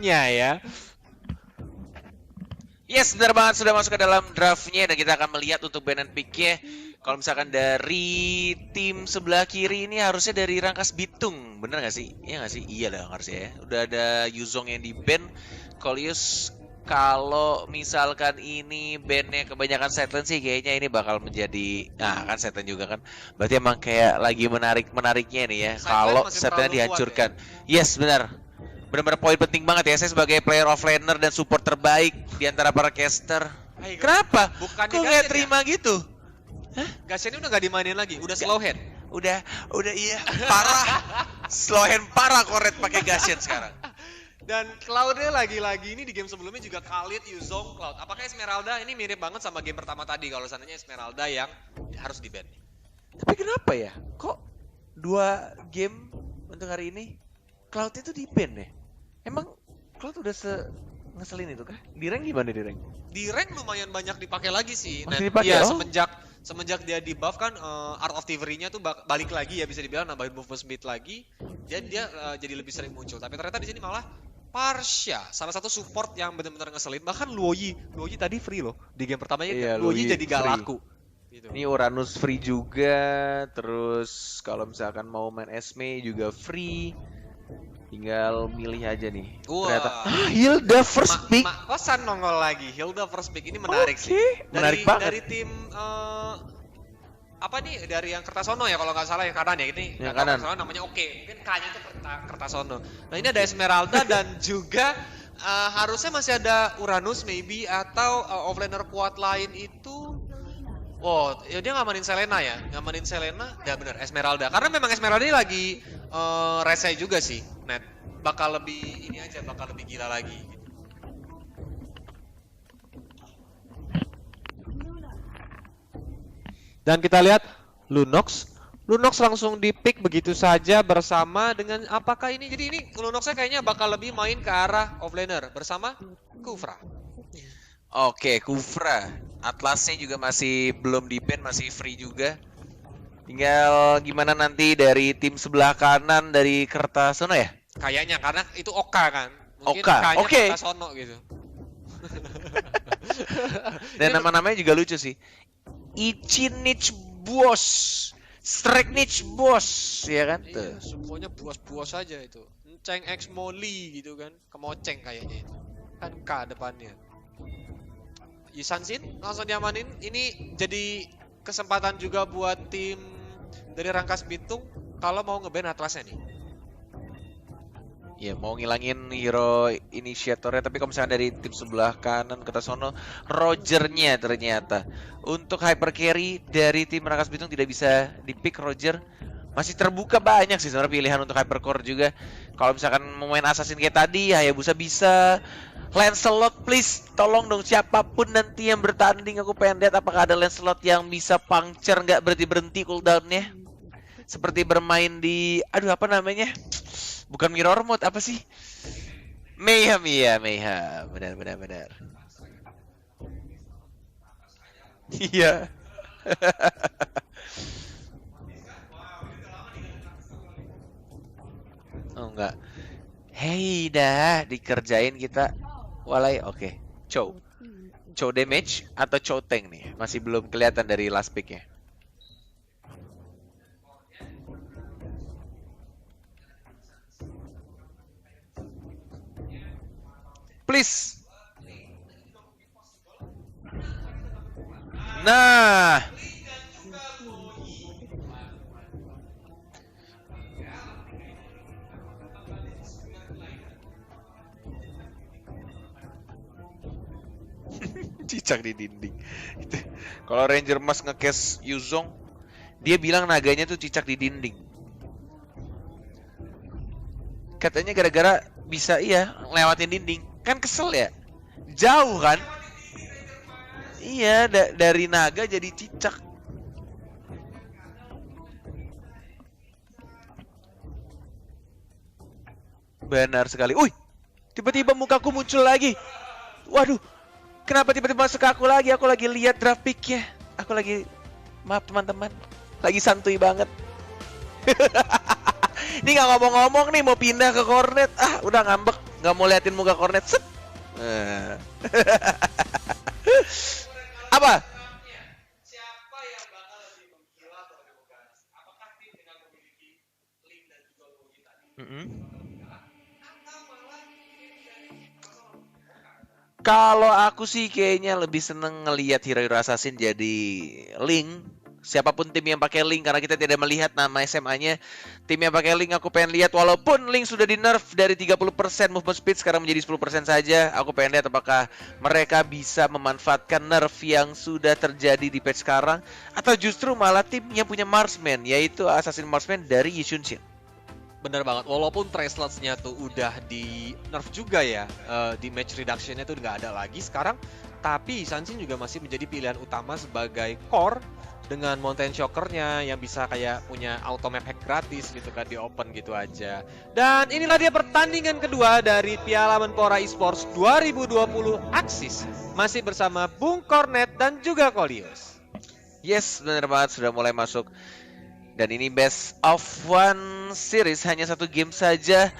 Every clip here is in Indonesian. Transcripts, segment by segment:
draftnya ya. Yes, benar banget, sudah masuk ke dalam draftnya dan kita akan melihat untuk ban and pick-nya. Kalau misalkan dari tim sebelah kiri ini harusnya dari Rangkas Bitung, bener nggak sih? Iya nggak sih? Iya lah harusnya ya. Udah ada Yuzong yang di ban. Kolius kalau misalkan ini bandnya kebanyakan sideline sih kayaknya ini bakal menjadi, nah kan sideline juga kan. Berarti emang kayak lagi menariknya nih ya. Kalau sideline dihancurkan. Ya? Yes, benar. Benar-benar poin penting banget ya. Saya sebagai player offlaner dan support terbaik di antara para caster. Kenapa? Bukannya kok nggak terima ya? Gitu? Hah? Gasnya ini udah nggak dimainin lagi, udah slow hand. Udah iya parah. Slow hand parah Koret pakai Gashen sekarang. Dan Cloud-nya lagi-lagi ini di game sebelumnya juga Khalid, Yuzong, Cloud. Apakah Esmeralda ini mirip banget sama game pertama tadi kalau seandainya Esmeralda yang harus di-ban? Tapi kenapa ya? Kok 2 game untuk hari ini Cloud itu di-ban ya? Emang Cloud udah ngeselin itu kah? Di rank gimana di rank? Di rank lumayan banyak dipakai lagi sih. Masih dipakai, iya, oh? semenjak dia di buff kan Art of Thievery-nya tuh balik lagi ya, bisa dibilang nambahin movement speed lagi. Jadi dia jadi lebih sering muncul. Tapi ternyata di sini malah Parsha, salah satu support yang benar-benar ngeselin. Bahkan Luoyi tadi free loh. Di game pertamanya iya, Luoyi jadi gak free. laku. Gitu. Ini Uranus free juga. Terus kalau misalkan mau main Esme juga free. Tinggal milih aja nih. Wah. Ternyata Hilda first pick. Kosan nongol lagi. Hilda first pick ini menarik sih. Menarik banget. Dari tim apa nih? Dari yang Kertasono ya kalau nggak salah yang kanan ya. Ini yang kanan. Kertasono namanya oke. Mungkin K-nya itu Kertasono. Nah ini ada Esmeralda dan juga harusnya masih ada Uranus maybe atau offlaner kuat lain itu. Oh, ya dia ngamanin Selena ya. Ngamanin Selena, ya bener Esmeralda. Karena memang Esmeralda ini lagi rese juga sih, Net. Bakal lebih ini aja, bakal lebih gila lagi. Gitu. Dan kita lihat Lunox langsung di pick begitu saja bersama dengan apakah ini? Jadi ini Lunoxnya kayaknya bakal lebih main ke arah offlaner bersama Kufra. Oke, Kufra. Atlasnya juga masih belum di-ban, masih free juga. Tinggal gimana nanti dari tim sebelah kanan dari Kertasono ya? Kayaknya karena itu Oka kan. Mungkin Oka, K-nya oke. Kertasono gitu. Dan nama-namanya juga lucu sih. Ichinich Boss, Streknich Boss, ya kan? Iya, semuanya buas-buas aja itu. Enceng X Molly gitu kan. Kemoceng kayaknya itu. Kan K depannya. Yisansin langsung diamanin. Ini jadi kesempatan juga buat tim dari Rangkas Bitung kalau mau nge-ban Atlasnya nih. Ya mau ngilangin hero inisiatornya, tapi kalau misalnya dari tim sebelah kanan Kertasono, Rogernya ternyata untuk hyper carry dari tim Rangkas Bitung tidak bisa di-pick Roger. Masih terbuka banyak sih sebenarnya pilihan untuk hypercore juga. Kalau misalkan mau main assassin kayak tadi, Hayabusa bisa. Lancelot please, tolong dong siapapun nanti yang bertanding, aku pengen lihat apakah ada Lancelot yang bisa puncture nggak berhenti cooldownnya. Seperti bermain di, aduh apa namanya? Bukan Mirror Mode, apa sih? Mayhem, iya Mayhem, benar. Iya. Oh enggak. Hei dah, dikerjain kita. Walai, oke. Chow damage atau Chow tank nih? Masih belum kelihatan dari last pick-nya. Please. Nah. Cicak di dinding. Kalau Ranger Mas nge-cast Yuzong, dia bilang naganya tuh cicak di dinding. Katanya gara-gara bisa lewatin dinding. Kan kesel ya? Jauh kan? Iya, dari naga jadi cicak. Benar sekali. Wih, tiba-tiba mukaku muncul lagi. Waduh, kenapa tiba-tiba masuk ke aku lagi? Aku lagi lihat draft pick-nya. Aku lagi, maaf teman-teman, lagi santuy banget. Ini nggak ngomong-ngomong nih mau pindah ke Cornet. Udah ngambek. nggak mau liatin muka Cornet. Set. Apa? Siapa yang bakal lebih mengkilat atau lebih mengganas? Apakah tim dengan memiliki link dan juga logi tadi? Atau malah tim dari Kalau aku sih kayaknya lebih seneng ngelihat hero-hero assassin jadi link. Siapapun tim yang pakai link, karena kita tidak melihat nama SMA-nya. Tim yang pakai link aku pengen lihat, walaupun link sudah di nerf dari 30% movement speed sekarang menjadi 10% saja. Aku pengen lihat apakah mereka bisa memanfaatkan nerf yang sudah terjadi di patch sekarang, atau justru malah tim yang punya marksman, yaitu assassin marksman dari Yishun Shin. Bener banget, walaupun Tracelets-nya tuh udah di nerf juga ya, di match reduction-nya tuh nggak ada lagi sekarang, tapi Sanshin juga masih menjadi pilihan utama sebagai core dengan Mountain Shocker-nya yang bisa kayak punya auto map hack gratis gitu kan, di open gitu aja. Dan inilah dia pertandingan kedua dari Piala Menpora Esports 2020 Axis, masih bersama Bung Cornet dan juga Kolius. Yes, bener banget, sudah mulai masuk. Dan ini best of one series, hanya satu game saja.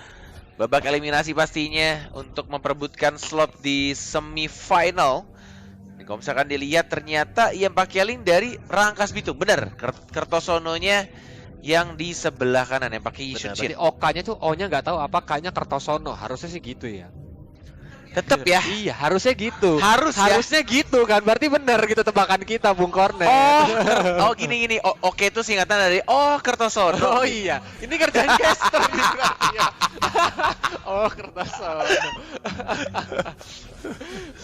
Babak eliminasi pastinya untuk memperebutkan slot di semifinal. Dan kalau misalkan dilihat ternyata yang pakai link dari Rangkas Bitung. Bener, Kertosononya yang di sebelah kanan yang pakai Yishun Shin. Berarti OK-nya tuh O-nya nggak tahu apa, K-nya Kertosono. Harusnya sih gitu ya. Tetep ya. Iya, harusnya gitu. Harusnya gitu kan. Berarti benar gitu tebakan kita, Bung Cornet. Oh gini. Oke itu singkatan dari Kertosono. Oh iya, ini kerjaan caster nih berarti ya. Oh, Kertosono.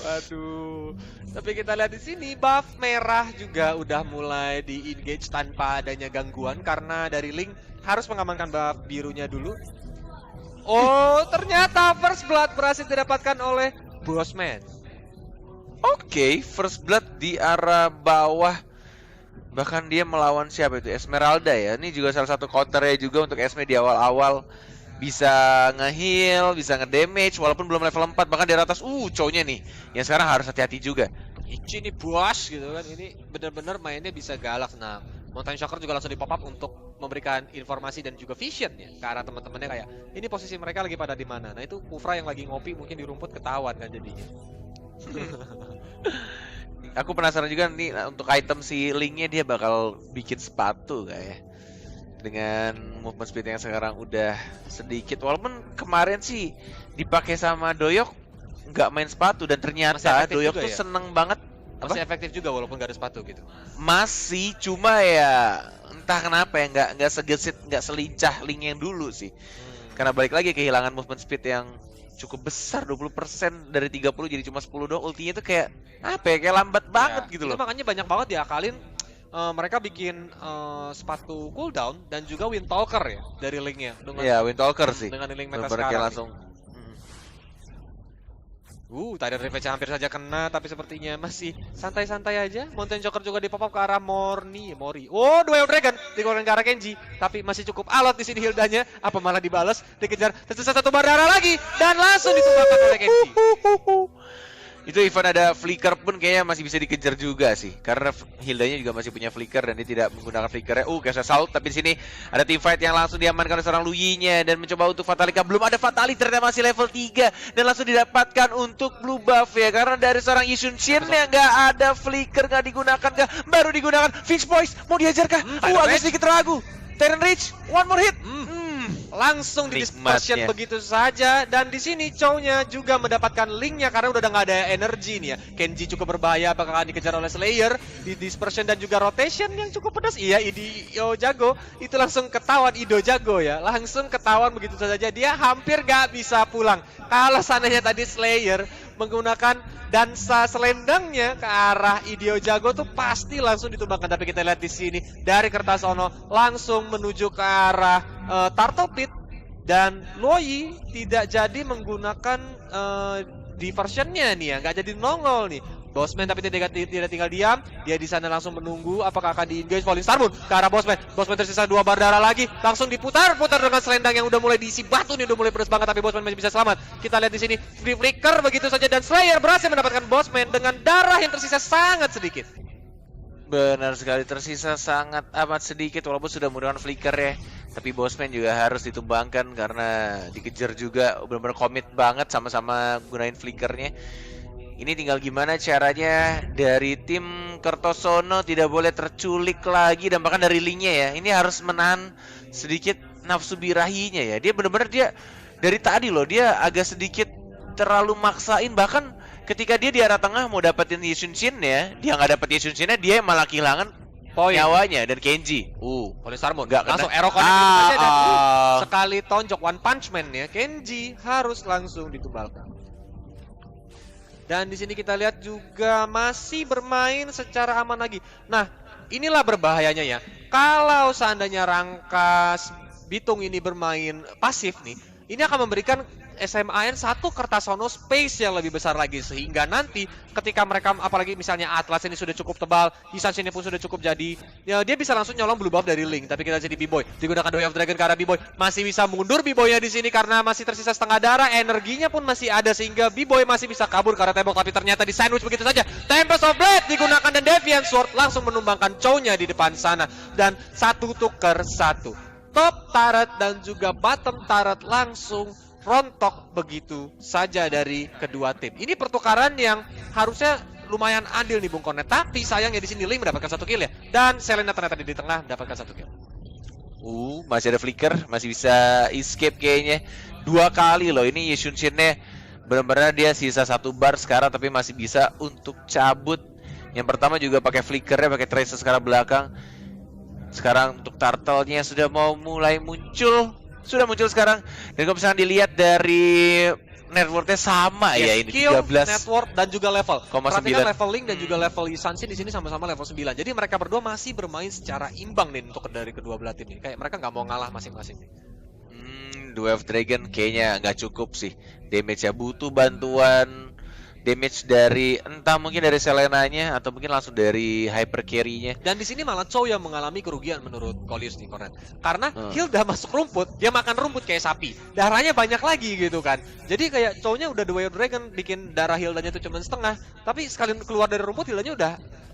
Waduh. Tapi kita lihat di sini buff merah juga udah mulai di engage tanpa adanya gangguan, karena dari Link harus mengamankan buff birunya dulu. Oh, ternyata First Blood berhasil didapatkan oleh Bossman. Oke, First Blood di arah bawah. Bahkan dia melawan siapa itu? Esmeralda ya. Ini juga salah satu counternya juga untuk Esme di awal-awal. Bisa nge-heal, bisa nge-damage walaupun belum level 4. Bahkan di atas cowoknya nih yang sekarang harus hati-hati juga. Ichi nih bos gitu kan. Ini benar-benar mainnya bisa galak. Nah, Mountain Shocker juga langsung di pop up untuk memberikan informasi dan juga vision ya ke arah teman-temannya, kayak ini posisi mereka lagi pada di mana. Nah, itu Kufra yang lagi ngopi mungkin di rumput ketahuan kan jadinya. Aku penasaran juga nih untuk item si Linknya, dia bakal bikin sepatu kayak dengan movement speed yang sekarang udah sedikit. Walaupun kemarin sih dipakai sama Doyok nggak main sepatu, dan ternyata Doyok tuh ya? seneng banget. Masih efektif juga walaupun gak ada sepatu gitu. Masih, cuma ya entah kenapa ya nggak segesit, nggak selincah Link yang dulu sih. Karena balik lagi kehilangan movement speed yang cukup besar, 20% dari 30 jadi cuma 10 doang. Ultinya tuh kayak apa ya, kayak lambat banget gitu loh. Makanya banyak banget diakalin, mereka bikin sepatu cooldown dan juga Windtalker ya dari Linknya. Iya, Windtalker sih. Dengan Link meta bener-bener sekarang. langsung. Tidal Revenge hampir saja kena, tapi sepertinya masih santai-santai aja. Mountain Shocker juga di pop up ke arah Mori. Oh, Duel Dragon dikeluarkan ke arah Kenji, tapi masih cukup alot di sini Hildanya. Apa malah dibalas, dikejar tersisa satu bar darah lagi dan langsung ditumbangkan oleh Kenji. Itu even ada flicker pun kayaknya masih bisa dikejar juga sih, karena Hildanya juga masih punya flicker dan dia tidak menggunakan flickernya. Kayak Salt, tapi di sini ada team fight yang langsung diamankan oleh seorang Luyi-nya dan mencoba untuk Fatalika. Belum ada Fatali, ternyata masih level 3 dan langsung didapatkan untuk blue buff ya, karena dari seorang Yishun Shin yang nggak ada flicker, nggak digunakan kah? Baru digunakan Fix Boys, mau diajar kah? Agak sedikit ragu. Terran Reach, one more hit. Langsung di dispersion begitu saja, dan di sini Chow-nya juga mendapatkan Linknya karena udah nggak ada energi nih ya. Kenji cukup berbahaya, apakah akan dikejar oleh Slayer di dispersion dan juga rotation yang cukup pedas. Iya, Ido jago, itu langsung ketahuan Ido jago ya, langsung ketahuan begitu saja. Dia hampir nggak bisa pulang. Kalau seandainya tadi Slayer menggunakan dansa selendangnya ke arah Idio Jago tuh pasti langsung ditumbangkan. Tapi kita lihat di sini dari Kertasono langsung menuju ke arah Turtle Pit, dan Loyi tidak jadi menggunakan diversionnya nih ya, nggak jadi nongol nih. Bossman tapi tidak tinggal diam, dia di sana langsung menunggu apakah akan di-engage Falling Star Moon ke arah Bossman. Bossman tersisa 2 bar darah lagi, langsung diputar dengan selendang yang udah mulai diisi batu nih, udah mulai pedas banget, tapi Bossman masih bisa selamat. Kita lihat di sini free flicker begitu saja, dan Slayer berhasil mendapatkan Bossman dengan darah yang tersisa sangat sedikit. Benar sekali, tersisa sangat amat sedikit walaupun sudah menggunakan flicker ya. Tapi Bossman juga harus ditumbangkan karena dikejar juga, benar-benar komit banget sama-sama gunain flickernya. Ini tinggal gimana caranya dari tim Kertosono tidak boleh terculik lagi, dan bahkan dari linknya ya. Ini harus menahan sedikit nafsu birahinya ya. Dia benar-benar dia dari tadi loh, dia agak sedikit terlalu maksain, bahkan ketika dia di arah tengah mau dapetin Yishunshin ya, dia nggak dapet Yishunshinnya, dia malah kehilangan Poin. nyawanya. Dan Kenji Polisarmon nggak kena. langsung arrow connect gitu saja, dan sekali tonjok One Punch Man ya, Kenji harus langsung ditumbalkan. Dan di sini kita lihat juga masih bermain secara aman lagi. Nah, inilah berbahayanya ya. Kalau seandainya Rangkas Bitung ini bermain pasif nih, ini akan memberikan SMAN satu Kertasono space yang lebih besar lagi, sehingga nanti ketika mereka, apalagi misalnya Atlas ini sudah cukup tebal, Hisanshin ini pun sudah cukup jadi, ya dia bisa langsung nyolong blue buff dari Link. Tapi kita jadi B-Boy, digunakan Way of Dragon ke arah B-Boy, masih bisa mundur B-Boy-nya di sini karena masih tersisa setengah darah, energinya pun masih ada sehingga B-Boy masih bisa kabur ke arah tembok, tapi ternyata di sandwich begitu saja. Tempest of Blade digunakan dan Deviant Sword langsung menumbangkan Chow-nya di depan sana, dan satu tuker satu. Top turret dan juga bottom turret langsung rontok begitu saja dari kedua tim. Ini pertukaran yang harusnya lumayan adil nih Bung Kornet, tapi sayangnya di sini Link mendapatkan satu kill ya, dan Selena ternyata di tengah mendapatkan satu kill. Masih ada flicker, masih bisa escape kayaknya. 2 kali loh ini Yishunshin-nya, benar-benar dia sisa 1 bar sekarang tapi masih bisa untuk cabut. Yang pertama juga pakai flickernya, pakai tracer sekarang belakang. Sekarang untuk turtle-nya sudah mau mulai muncul. Sudah muncul sekarang. Dan kalau misalnya dilihat dari networknya sama ya, ini skill, 13 network dan juga level. 0,9. Perhatikan level Link dan juga level Hisanshin di sini sama-sama level 9. Jadi mereka berdua masih bermain secara imbang nih untuk dari kedua belah tim ini. Kayak mereka nggak mau ngalah masing-masing. Wave Dragon kayaknya nggak cukup sih. Damage-nya butuh bantuan damage dari entah mungkin dari Selenanya atau mungkin langsung dari hyper carry-nya. Dan di sini malah Chow yang mengalami kerugian menurut Kolius nih, Kornet. Karena Hilda masuk rumput, dia makan rumput kayak sapi. Darahnya banyak lagi gitu kan. Jadi kayak Chow-nya udah The Way of Dragon bikin darah Hildanya itu cuma setengah, tapi sekali keluar dari rumput Hildanya udah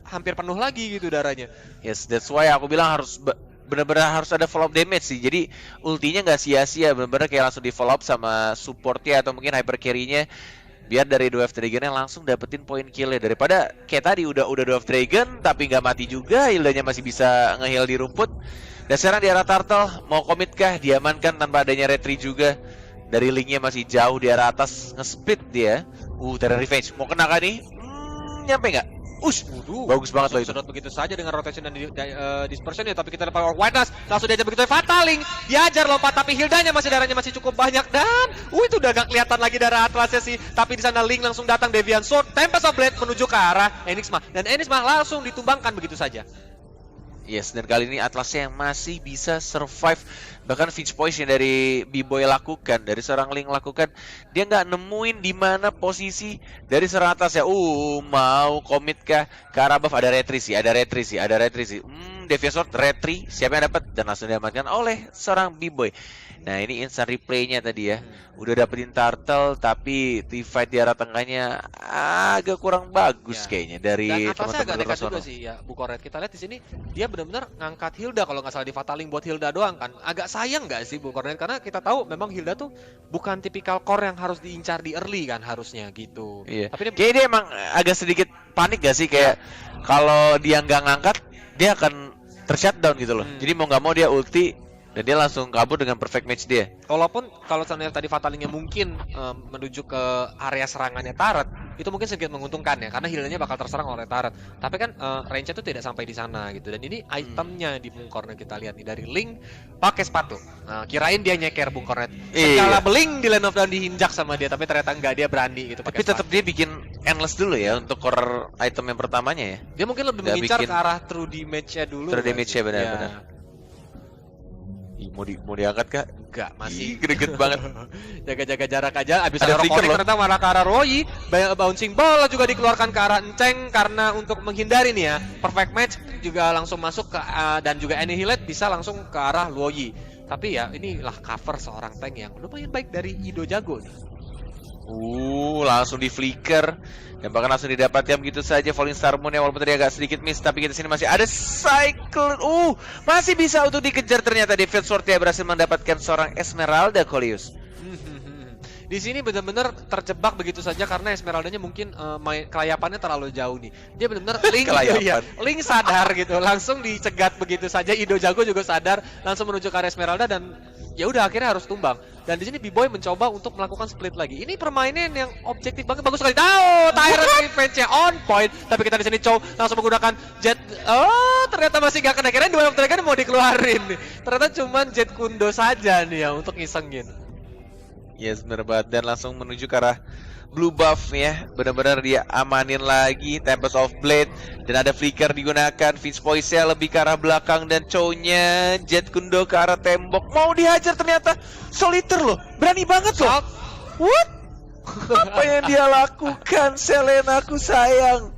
hampir penuh lagi gitu darahnya. Yes, that's why aku bilang harus benar-benar harus ada follow up damage sih. Jadi ultinya nggak sia-sia, benar-benar kayak langsung di follow up sama supportnya atau mungkin hyper carry-nya. Biar dari Dwarf Dragon-nya langsung dapetin poin kill-nya, daripada kayak tadi udah Dwarf Dragon tapi nggak mati juga, Hildanya masih bisa nge-heal di rumput. Dan sekarang di arah Turtle, mau komit kah? Diamankan tanpa adanya retry juga. Dari Link-nya masih jauh di arah atas, nge-split dia. Terra Revenge, mau kena kan nih? Nyampe nggak? Bagus banget loh itu. Sedot begitu saja dengan rotation dan dispersion ya, tapi kita lihat Power Whiteness langsung diajar begitu Fataling, diajar lompat tapi Hildanya masih darahnya masih cukup banyak, dan itu udah gak kelihatan lagi darah Atlasnya sih. Tapi di sana Link langsung datang, Deviant Sword, Tempest of Blade menuju ke arah Enigma, dan Enigma langsung ditumbangkan begitu saja. Yes, dan kali ini Atlasnya yang masih bisa survive. Bahkan Finch Poise yang dari B-Boy lakukan, dari seorang Link lakukan, dia nggak nemuin di mana posisi dari seorang Atlas ya. Mau komit kah ke arah buff? Ada retry sih. Deviant Sword, retry, siapa yang dapat? Dan langsung diamankan oleh seorang B-Boy. Nah, ini instant replay-nya tadi ya. Udah dapetin Turtle, tapi T-Fight di arah tengahnya agak kurang bagus kayaknya dari dan Atlasnya agak teman-teman dekat juga sih ya, Bu Kornet. Kita lihat di sini dia benar-benar ngangkat Hilda kalau nggak salah di Fataling buat Hilda doang kan. Agak sayang nggak sih Bu Kornet, karena kita tahu memang Hilda tuh bukan tipikal core yang harus diincar di early kan harusnya gitu. Iya. Tapi kayak dia emang agak sedikit panik gak sih, kayak kalau dia nggak ngangkat dia akan tershutdown gitu loh. Jadi mau nggak mau dia ulti dan dia langsung kabur dengan perfect match dia. Walaupun kalau saya lihat tadi Fatalingnya mungkin menuju ke area serangannya Turret, itu mungkin sedikit menguntungkan ya, karena healnya bakal terserang oleh Turret. Tapi kan range-nya tuh tidak sampai di sana gitu. Dan ini itemnya di Bung Kornet kita lihat nih, dari Link pakai sepatu. Nah, kirain dia nyeker Bung Kornet. Skala beling di Land of Dawn dihinjak sama dia, tapi ternyata enggak, dia berani gitu pakai sepatu. Tapi tetap dia bikin endless dulu ya untuk core item yang pertamanya ya. Dia mungkin lebih mengincar ke arah true damage-nya dulu. True damage-nya benar-benar. Mau diangkat kah? Enggak, masih greget banget. Jaga-jaga jarak aja. Abis ada Rock flicker loh. ternyata malah ke arah Roy. Bouncing ball juga dikeluarkan ke arah Enceng karena untuk menghindari nih ya. Perfect match juga langsung masuk ke dan juga Annihilate bisa langsung ke arah Luoyi. Tapi ya inilah cover seorang tank yang lumayan baik dari Ido Jago nih. Langsung di flicker dan bahkan langsung didapatkan begitu saja Falling Star Moon yang walaupun tadi agak sedikit miss, tapi kita sini masih ada Cyclone. Masih bisa untuk dikejar ternyata. David Sortia berhasil mendapatkan seorang Esmeralda, Kolius. Di sini benar-benar terjebak begitu saja karena Esmeraldanya mungkin kelayapannya terlalu jauh nih. Dia benar-benar Link Link sadar gitu, langsung dicegat begitu saja. Ido Jago juga sadar, langsung menuju ke area Esmeralda dan ya udah akhirnya harus tumbang. Dan di sini B-Boy mencoba untuk melakukan split lagi. Ini permainan yang objektif banget, bagus sekali. Tyrant Revenge-nya on point. Tapi kita di sini Chow langsung menggunakan Jet. Ternyata masih gak kena. Kirain Duel of Dragon mau dikeluarin nih. Ternyata cuman Jet Kundo saja nih ya untuk ngisengin. Yes, bener banget. Dan langsung menuju ke arah blue buff ya. Benar-benar dia amanin lagi Tempest of Blade. Dan ada flicker digunakan. Vince Poise lebih ke arah belakang. Dan Chow-nya Jet Kundo ke arah tembok. Mau dihajar ternyata. Solitaire loh. Berani banget loh. What? Apa yang dia lakukan? Selena aku sayang.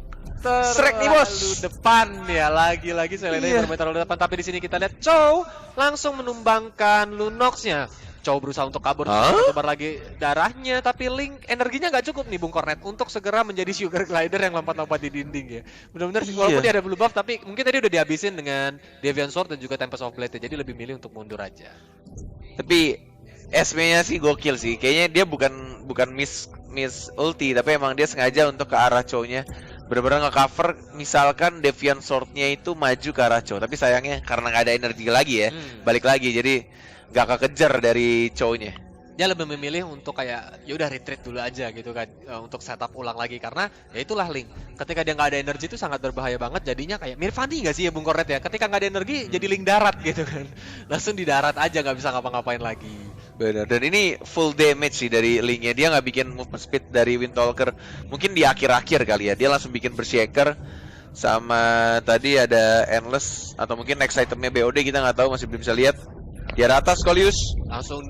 Shrek nih bos. Terlalu depan ya. Lagi-lagi Selena yang bermain terlalu depan. Tapi di sini kita lihat Chow langsung menumbangkan Lunox-nya. Chow berusaha untuk kabur, tebar lagi darahnya, tapi Link energinya nggak cukup nih Bung Kornet untuk segera menjadi Sugar Glider yang lompat-lompat di dinding ya. Benar-benar walaupun dia ada blue buff, tapi mungkin tadi udah dihabisin dengan Deviant Sword dan juga Tempest of Blade, jadi lebih milih untuk mundur aja. Tapi SB-nya sih gokil sih, kayaknya dia bukan miss ulti, tapi emang dia sengaja untuk ke arah Chow-nya. Benar-benar nge-cover, misalkan Deviant Sword-nya itu maju ke arah Chow, tapi sayangnya karena nggak ada energi lagi ya, balik lagi, jadi gak kekejar dari Chow-nya. Dia lebih memilih untuk kayak ya udah retreat dulu aja gitu kan, untuk setup ulang lagi karena ya itulah Link. Ketika dia nggak ada energi itu sangat berbahaya banget, jadinya kayak mirip Fanny nggak sih ya Bung Kornet ya? Ketika nggak ada energi jadi Link darat gitu kan, langsung di darat aja nggak bisa ngapa-ngapain lagi. Benar, dan ini full damage sih dari Link-nya. Dia nggak bikin movement speed dari Windtalker. Mungkin di akhir-akhir kali ya, dia langsung bikin Berserker. Sama tadi ada Endless atau mungkin next itemnya BOD kita nggak tahu, masih belum bisa lihat. Di atas Kolius langsung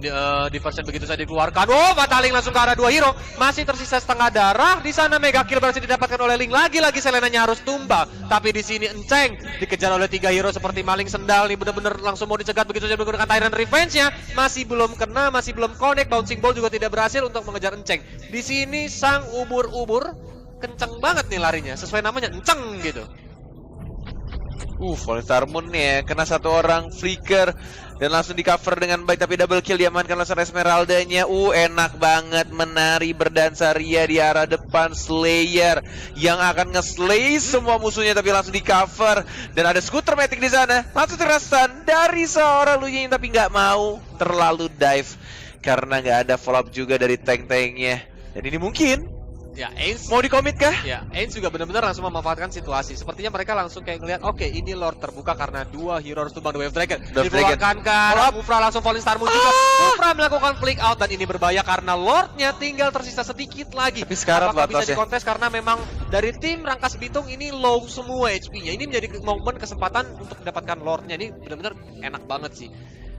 diversion begitu saja dikeluarkan. Fataling langsung ke arah 2 hero. Masih tersisa setengah darah. Di sana mega kill berhasil didapatkan oleh Link. Lagi-lagi Selenanya harus tumbang. Tapi di sini Enceng dikejar oleh 3 hero seperti maling sendal nih, bener-bener langsung mau dicegat begitu saja menggunakan Tyrant Revenge-nya. Masih belum kena, masih belum connect. Bouncing ball juga tidak berhasil untuk mengejar Enceng. Di sini sang ubur-ubur kenceng banget nih larinya. Sesuai namanya Enceng gitu. Falling Star Moon nih ya, kena satu orang flicker dan langsung di cover dengan baik, tapi double kill diamankan oleh Esmeraldanya. Enak banget menari berdansa ria di arah depan. Slayer yang akan nge-slay semua musuhnya, tapi langsung di cover dan ada skuter matic di sana. Langsung terastan dari seorang Lu Ying, tapi nggak mau terlalu dive karena nggak ada follow up juga dari tank-tanknya. Dan ini mungkin ya, Ains mau dikomit kah? Ya, Ains juga benar-benar langsung memanfaatkan situasi. Sepertinya mereka langsung kayak ngeliat, oke, ini Lord terbuka karena 2 hero harus tumbang The Wave Dragon. Dikeluarkan ke arah Mufra, langsung Falling Star Moon juga. Mufra melakukan flick out dan ini berbahaya karena Lordnya tinggal tersisa sedikit lagi. Tapi sekarang apakah bisa dikontes karena memang dari tim Rangkas Bitung ini low semua HP-nya. Ini menjadi momen kesempatan untuk mendapatkan Lordnya. Ini benar-benar enak banget sih.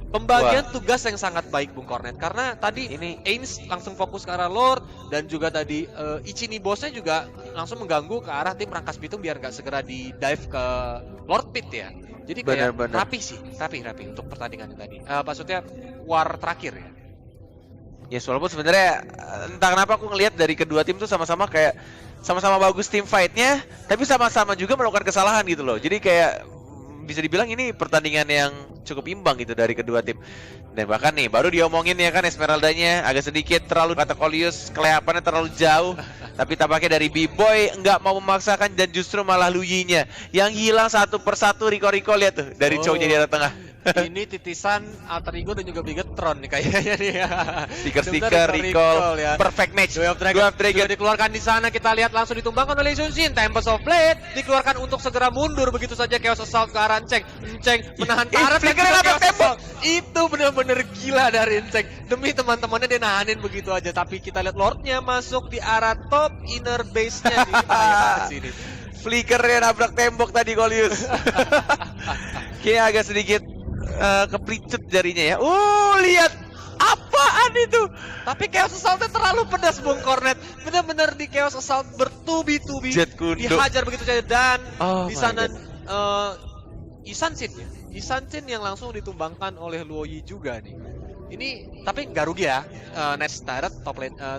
Pembagian tugas yang sangat baik Bung Kornet, karena tadi ini Ains langsung fokus ke arah Lord dan juga tadi Ichini bosnya juga langsung mengganggu ke arah tim Rangkas Bitung biar nggak segera di dive ke Lord Pit ya. Jadi kayak rapi sih, rapi untuk pertandingan tadi. Maksudnya war terakhir ya. Ya walaupun sebenarnya entah kenapa aku ngelihat dari kedua tim tuh sama-sama kayak sama-sama bagus tim fight-nya, tapi sama-sama juga melakukan kesalahan gitu loh. Jadi kayak bisa dibilang ini pertandingan yang cukup imbang gitu dari kedua tim. Dan bahkan nih baru diomongin ya kan, Esmeraldanya agak sedikit terlalu, kata Kolius, kelayapannya terlalu jauh. Tapi tampaknya dari B-Boy nggak mau memaksakan dan justru malah Lu Ying-nya yang hilang satu persatu. Riko lihat tuh dari Chow-nya di arah tengah. Ini titisan Alter Ego dan juga Bigetron nih kayaknya nih ya. Stiker recall ya. Perfect match. Duel of Dragon dikeluarkan di sana, kita lihat langsung ditumbangkan oleh Sun Jin. Tempest of Blade dikeluarkan untuk segera mundur begitu saja. Chaos Assault ke arah Enceng. Enceng menahan karet dan juga Chaos Assault. Itu benar-benar gila dari Enceng. Demi teman-temannya dia nahanin begitu aja. Tapi kita lihat Lordnya masuk di arah top inner base-nya nih. Bahaya sini. Flickernya nabrak tembok tadi Kolius. Kayaknya agak sedikit keplicut jarinya ya. Lihat apaan itu? Tapi Chaos Assault-nya terlalu pedas Bung Kornet. Benar-benar di Chaos Assault bertubi-tubi dihajar begitu saja dan di sana Isan Shin yang langsung ditumbangkan oleh Luoyi juga nih. Ini tapi nggak rugi ya, net turret,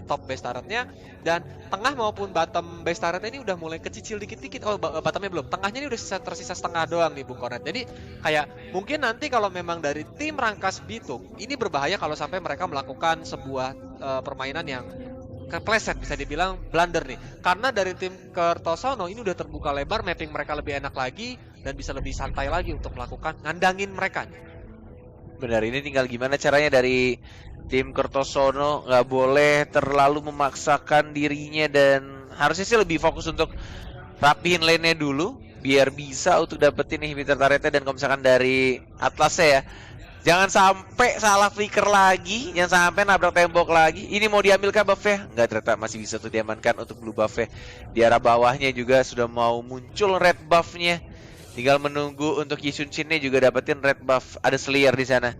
top base turretnya, dan tengah maupun bottom base turret ini udah mulai kecicil dikit-dikit. Oh, bottomnya belum, tengahnya ini udah tersisa setengah doang nih Bung Konet. Jadi kayak mungkin nanti kalau memang dari tim Rangkas Bitung, ini berbahaya kalau sampai mereka melakukan sebuah permainan yang kepleset, bisa dibilang blunder nih. Karena dari tim Kertosono ini udah terbuka lebar, mapping mereka lebih enak lagi, dan bisa lebih santai lagi untuk melakukan ngandangin mereka. Benar, ini tinggal gimana caranya dari tim Kertosono, nggak boleh terlalu memaksakan dirinya dan harusnya sih lebih fokus untuk rapihin lane-nya dulu biar bisa untuk dapetin inhibitor turretnya. Dan kalau misalkan dari Atlasnya ya, jangan sampai salah flicker lagi, jangan sampai nabrak tembok lagi. Ini mau diambilkan buff-nya? Nggak, ternyata masih bisa tuh diamankan untuk blue buff-nya. Di arah bawahnya juga sudah mau muncul red buff-nya. Tinggal menunggu untuk Yisun Shin-nya juga dapetin red buff. Ada Slayer di sana.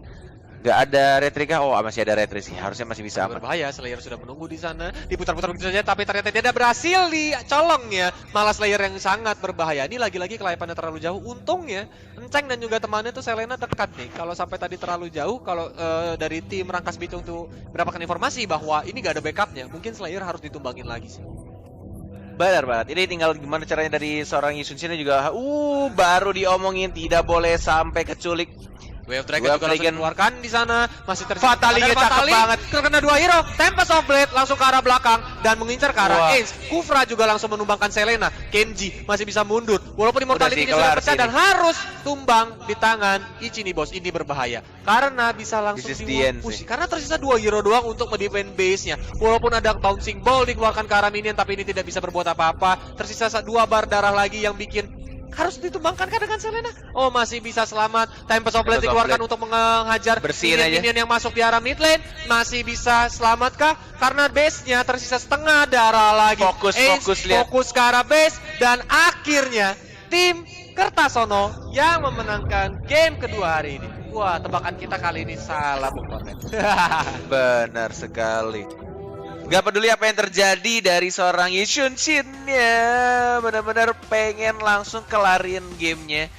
Nggak ada Retrika. Oh, masih ada Retri sih. Harusnya masih bisa aman. Berbahaya, Slayer sudah menunggu di sana. Diputar-putar begitu saja, tapi ternyata tidak berhasil dicolongnya. Malah Slayer yang sangat berbahaya. Ini lagi-lagi kelayapannya terlalu jauh. Untungnya, Enceng dan juga temannya tuh Selena dekat nih. Kalau sampai tadi terlalu jauh, kalau dari tim Rangkas Bitung tuh mendapatkan informasi bahwa ini nggak ada backupnya, mungkin Slayer harus ditumbangin lagi sih. Benar banget. Ini tinggal gimana caranya dari seorang Yisun Shin juga. Baru diomongin tidak boleh sampai keculik. Wave Dragon juga langsung dikeluarkan di sana, masih tersisa. Fatalinya cakep banget. Terkena 2 hero, Tempest of Blade langsung ke arah belakang dan mengincar ke arah Ace. Kufra juga langsung menumbangkan Selena. Kenji masih bisa mundur, walaupun Immortality-nya sudah pecah dan harus tumbang di tangan Ichini Boss. Ini berbahaya karena bisa langsung dipush. Karena tersisa 2 hero doang untuk mendefend base-nya. Walaupun ada Bouncing Ball dikeluarkan ke arah minion, tapi ini tidak bisa berbuat apa-apa. Tersisa 2 bar darah lagi yang bikin harus ditumbangkan kan dengan Selena. Oh, masih bisa selamat. Tempest of Blade dikeluarkan untuk menghajar minion yang masuk di arah mid lane. Masih bisa selamat kah? Karena base-nya tersisa setengah darah lagi. Fokus ke arah base. Dan akhirnya tim Kertasono yang memenangkan game kedua hari ini. Wah, tebakan kita kali ini salah, Bung Kornet. Benar sekali. Gak peduli apa yang terjadi dari seorang Yisun Shin ya, benar-benar pengen langsung kelarin gamenya.